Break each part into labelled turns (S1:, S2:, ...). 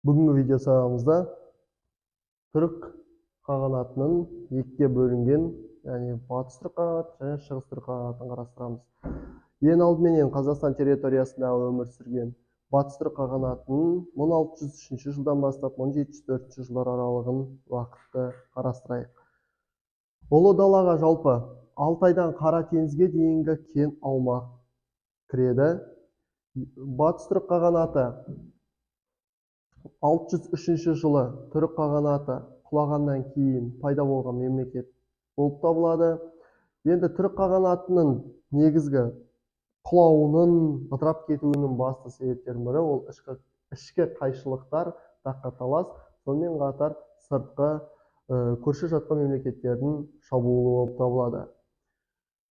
S1: Бүгінгі видео сабағымызда түрік қағанатының екіге бөлінген, яғни батыс түрік қағанаты және шығыс түрік қағанатын қарастырамыз. Ең алдымен Қазақстан территориясында өмір сүрген батыс түрік қағанатының 1603 жылдан бастап 1704 жылдар аралығын уақытты қарастырайық. Ұлы далаға жалпы Алтайдан Қара теңізге дейінгі кен аумақ кіреді. Батыс түрік қағанаты 603 жылы түрік қағанаты құлағаннан кейін пайда болған мемлекет болып табылады. Енді түрік қағанатының негізгі құлауының, ыдырап кетуінің басты себептерінің бірі ол ішкі қайшылықтар, тақырталас, сонымен қатар сыртқы көрші жатқан мемлекеттердің шабуылы болып табылады.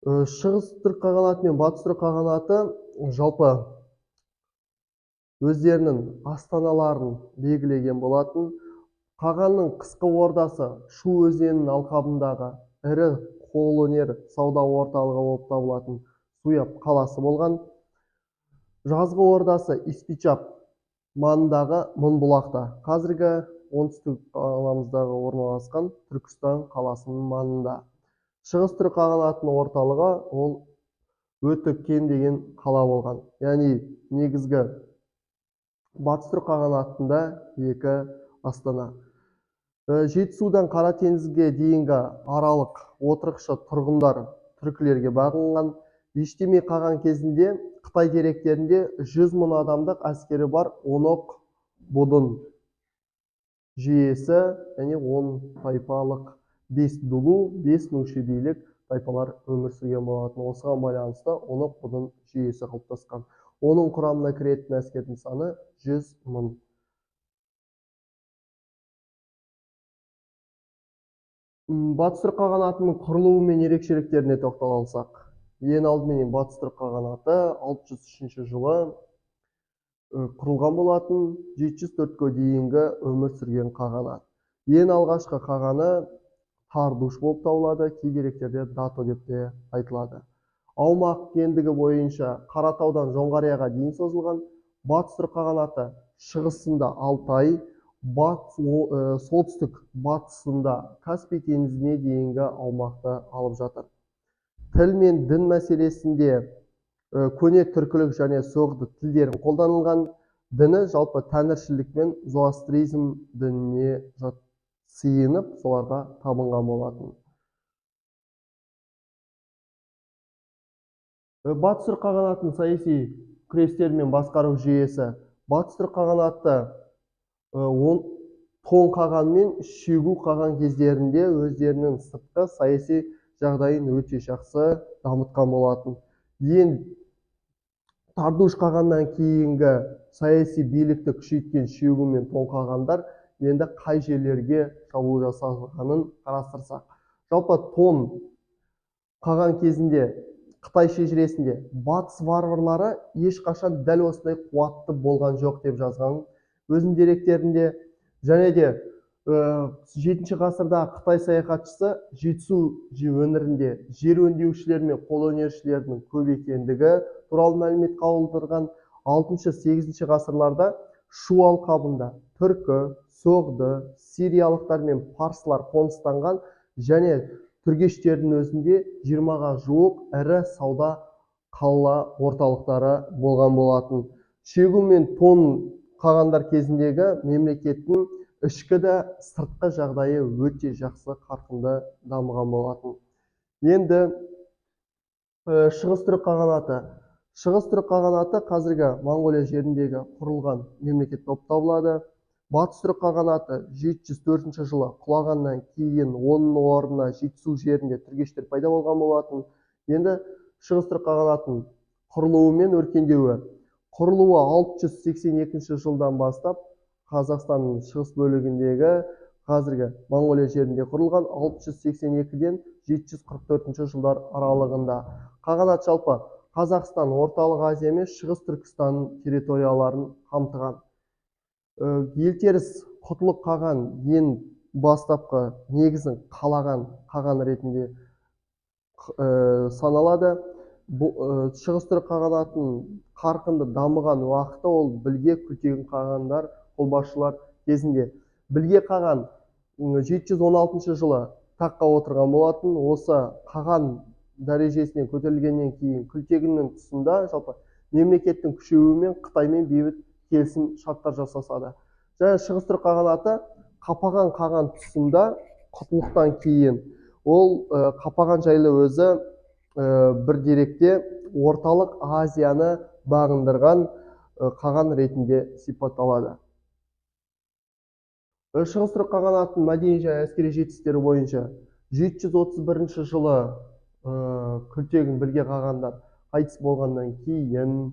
S1: Шығыс түрік қағанаты мен батыс түрік қағанаты жалпы өздерінің астаналарын белгілеген болатын. Қағанның қысқы ордасы Шу өзенінің алқабындағы ірі қолөнер сауда орталығы болып табылатын Суяб қаласы болған. Жазғы ордасы Испичап маңындағы Мыңбұлақта, қазіргі оңтүстік қаламыздағы орналасқан Түркістан қаласының маңында. Шығыс түрік қағанатының орталығы ол Өтөккен деген қала болған. Яғни негізгі батыс түрік қағанатында екі астана. Жетісудан Қара теңізге дейінгі аралық отырықшы тұрғындар түркілерге бағынған. Ештеме қаған кезінде Қытай деректерінде 100 мың адамдық әскері бар Онок Бодун жүйесі және 10 тайпалық 5 дулу, 5 нушибилік тайпалар өмір сүрген болатын. Осыған байланысты Онок Бодун жүйесі қалыптасқан. Оның құрамына кіретін әскердің саны 100 мың. Батыс түрік қағанатының құрылуы мен ерекшеліктеріне тоқталсақ, ең алдымен батыс түрік қағанаты 603 жылы құрылған болатын, 704-ге дейінгі өмір сүрген қағанат. Ең алғашқы қағаны Тардуш болып табылады, кей деректерде Дато деп те айтылады. Аумақ кеңдігі бойынша Қаратаудан Жоңғарияға дейін созылған. Батыс түрік қағанаты шығысында Алтай, солтүстік батысында Каспий теңізіне дейінгі аумақты алып жатыр. Тіл мен дін мәселесінде көне түркілік және соғды тілдерін қолданылған. Діні жалпы тәңіршілдік мен зороастризм дініне сыйынып, соларға табынған болатын. Батыс түрік қағанатының саяси күрестер мен басқару жүйесі. Батыс түрік қағанаты Тон қаған мен Шүйгу қаған кездерінде өздерінің сыртқы саяси жағдайын өте жақсы дамытқан болатын. Ең Тардуш қағаннан кейінгі саяси билікті күшейткен Шүйгу мен Тон қағандар енді қай жерлерге шабуыл жасалғанын қарастырсақ. Жалпы Тон қаған кезінде Қытай шежіресінде батыс варварлары ешқашан дәл осындай қуатты болған жоқ деп жазған өзінің деректерінде. Және де 7-ші ғасырда Қытай саяхатшысы Жетісу өңірінде жер өңдеушілер мен қолөнершілердің көп екендігі туралы мәлімет қалдырған. 6-8-ші ғасырларда Шу алқабында түркі, соғды, сириялықтар мен парсылар қоныстанған және түргештердің өзінде 20-ға жуық ірі сауда қала орталықтары болған болатын. Шүйгу мен Тон қағандар кезіндегі мемлекеттің ішкі де сыртқы жағдайы өте жақсы қарқынды дамыған болатын. Енді шығыс түрік қағанаты. Шығыс түрік қағанаты қазіргі Моңғолия жеріндегі құрылған мемлекет болып табылады. Батыс түрік қағанаты 704 жылы құлағаннан кейін оның орнына Жетісу жерінде түргештер пайда болған болатын. Енді шығыс түрік қағанатының құрылуы мен өркендеуі. Құрылуы 682 жылдан бастап Қазақстанның шығыс бөлігіндегі қазіргі Моңғолия жерінде құрылған. 682-ден 744 жылдар аралығында. Қағанат жалпы Қазақстан, Орталық Азия мен Шығыс Түркістан территорияларын қамтыған. Елтеріс Құтлық қаған ең бастапқы негізін қалаған қаған ретінде саналады. Шығыс түрік қағанатының қарқынды дамыған уақыты ол білге күлтегін қағандар қолбасшылар кезінде. Білге қаған 716 жылы таққа отырған болатын. Осы қаған дәрежесіне көтерілгеннен кейін Күлтегіннің тұсында жалпы мемлекеттің күшеюімен Қытаймен бейбіт келісім шарттар жасасады. Және Шығыс түрік қағанаты Қапаған қаған тұсында құтлықтан кейін ол Қапаған жайлы өзі бір деректе орталық Азияны бағындырған қаған ретінде сипатталады. Шығыс түрік қағанатының мәдени және әскери жетістіктері бойынша 731 жылы Күлтегін Білге қағандар қайтыс болғаннан кейін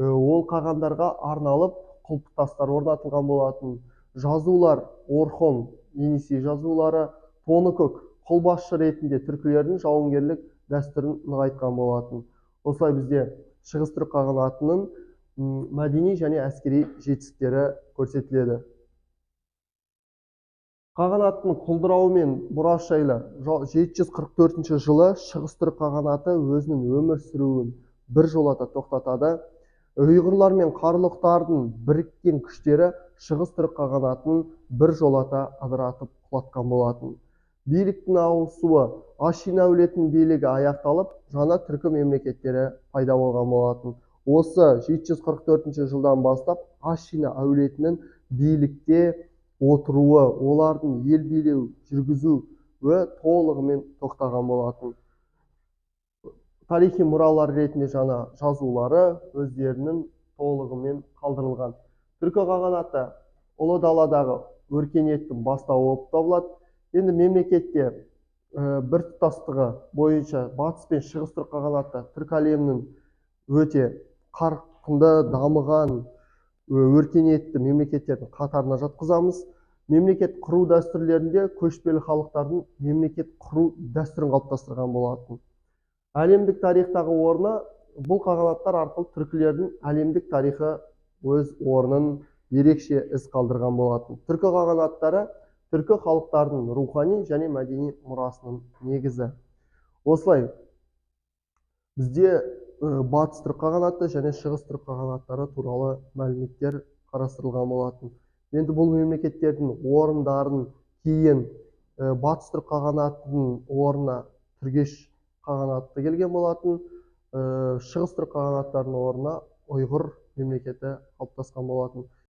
S1: ол қағандарға арналып құлпытастар орнатылған болатын. Жазулар Орхон Енисей жазулары Тоныкөк қолбасшы ретінде түркілердің жауынгерлік дәстүрін нығайтқан болатын. Осылай бізде Шығыс түрік қағанатының мәдени және әскери жетістіктері көрсетіледі. Қағанаттың құлдырауы мен мұрасы жайлы 744 жылы Шығыс түрік қағанаты өзінің өмір сүруін біржолата тоқтатады. Ұйғырлар мен қарлұқтардың біріккен күштері Шығыс түрік қағанатын біржолата ыдыратып құлатқан болатын. Биліктің ауысуы Ашина әулетінің билігі аяқталып, жаңа түркі мемлекеттері пайда болған болатын. Осы 744 жылдан бастап Ашина әулетінің билікте отыруы, олардың ел билеу жүргізуі толығымен тоқтаған болатын. Тарихи мұралар ретінде жаңа жазулары өздерінің толығымен қалдырылған. Түркі қағанаты ұлы даладағы өркениеттің бастауы болып табылады. Енді мемлекетте біртұтастығы бойынша батыс пен шығыс түрік қағанаты түркі әлемінің өте қарқынды дамыған өркениетті мемлекеттердің қатарына жатқызамыз. Мемлекет құру дәстүрлерінде көшпелі халықтардың мемлекет құру дәстүрін қалыптастырған болатын. Әлемдік тарихтағы орны бұл қағанаттар арқылы түркілердің әлемдік тарихы өз орнын ерекше із қалдырған болатын. Түркі қағанаттары түркі халықтардың рухани және мәдени мұрасының негізі. Осылай бізде батыс түрік қағанаты және шығыс түрік қағанаттары туралы мәліметтер қарастырылған болатын. Енді бұл мемлекеттердің орындарын кейін батыс түрік қағанатының орнына түргеш қағанаты келген болатын. Шығыс түрік қағанаттарының орнына ұйғыр мемлекеті қалыптасқан болатын.